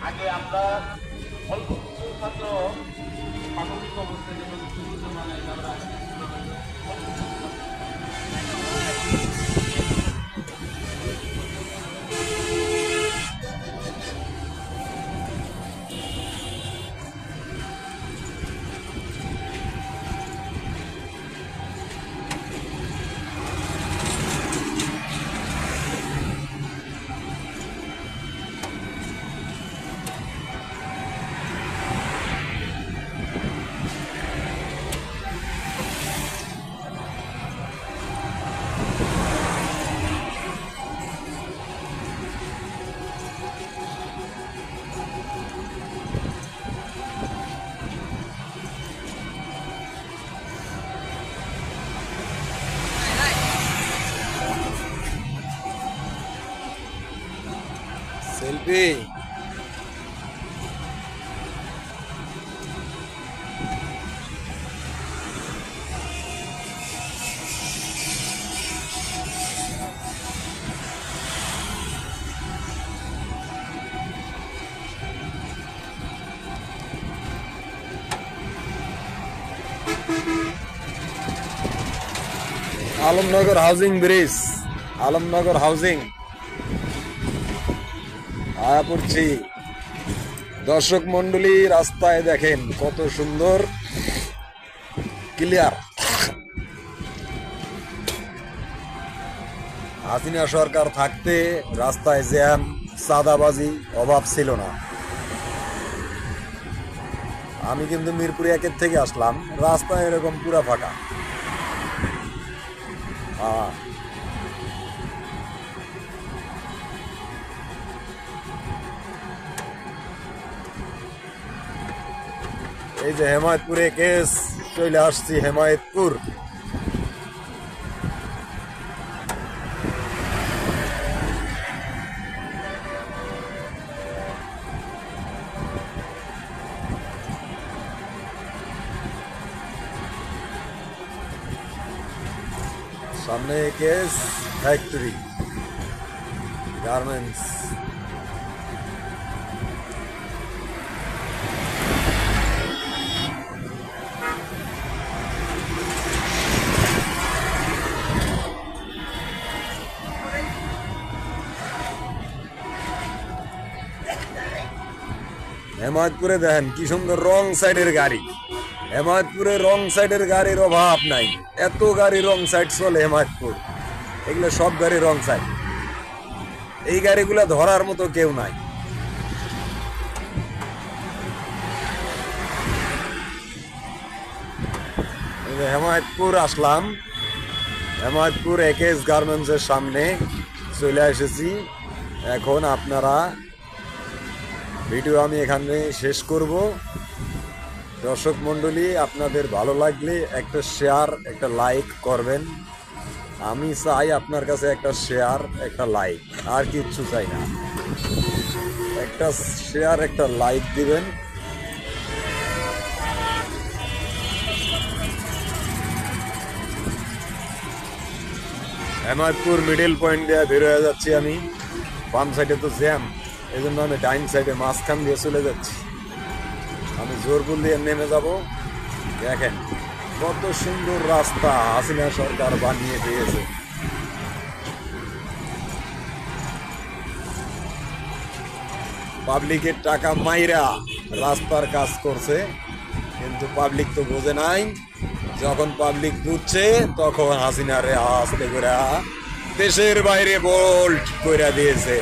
আগে আমরা অল্প কিছু ছাত্র প্রাথমিক অবস্থায় যেমন শুরু জমানায় আমরা selfie. Alamnagar housing bridge, Alamnagar housing আয়া পড়ছি। দর্শক মন্ডলী, রাস্তায় দেখেন কত সুন্দর ক্লিয়ার। হাসিনা সরকার থাকতে রাস্তায় জ্যাম, চাঁদাবাজি অভাব ছিল না। আমি কিন্তু মিরপুর 1 থেকে আসলাম, রাস্তা এরকম পুরা ফাঁকা। এই যে হেমায়তপুরে কেস, চলে আসছি হেমায়তপুর। সামনে কেস ফ্যাক্টরি গার্মেন্টস। হেমায়তপুরে দেখেন কি সুন্দর রং সাইডের গাড়ি। হেমায়তপুরে রং সাইডের গাড়ির অভাব নাই, এত গাড়ি রং সাইড চলে হেমায়তপুর। এগুলো সব গাড়ি রং সাইড, এই গাড়িগুলা ধরার মতো কেউ নাই। হেমায়তপুর আসলাম, হেমায়তপুর একেএস গার্মেন্টস এর সামনে চলে এসেছি। এখন আপনারা ভিডিও আমি এখানে শেষ করব। দর্শক মন্ডলী, আপনাদের ভালো লাগলে একটা শেয়ার, একটা লাইক করবেন। আমি চাই আপনার কাছে একটা শেয়ার, একটা লাইক, আর কিচ্ছু চাই না। একটা শেয়ার, একটা লাইক দিবেন। হেমায়তপুর মিডিল পয়েন্ট দিয়ে বের হয়ে যাচ্ছি আমি। বাম সাইডে তো জ্যাম, এই জন্য আমি ডাইন সাইডে মাঝখান দিয়ে চলে যাচ্ছি। আমি জোরপুর দিয়ে নেমে যাব। দেখেন কত সুন্দর রাস্তা হাসিনা সরকার বানিয়ে দিয়েছে। পাবলিকের টাকা মাইরা রাস্তার কাজ করছে, কিন্তু পাবলিক তো বোঝে নাই। যখন পাবলিক বুঝছে তখন হাসিনারে আস্তে করে দেশের বাইরে বোল্ট করে দিয়েছে।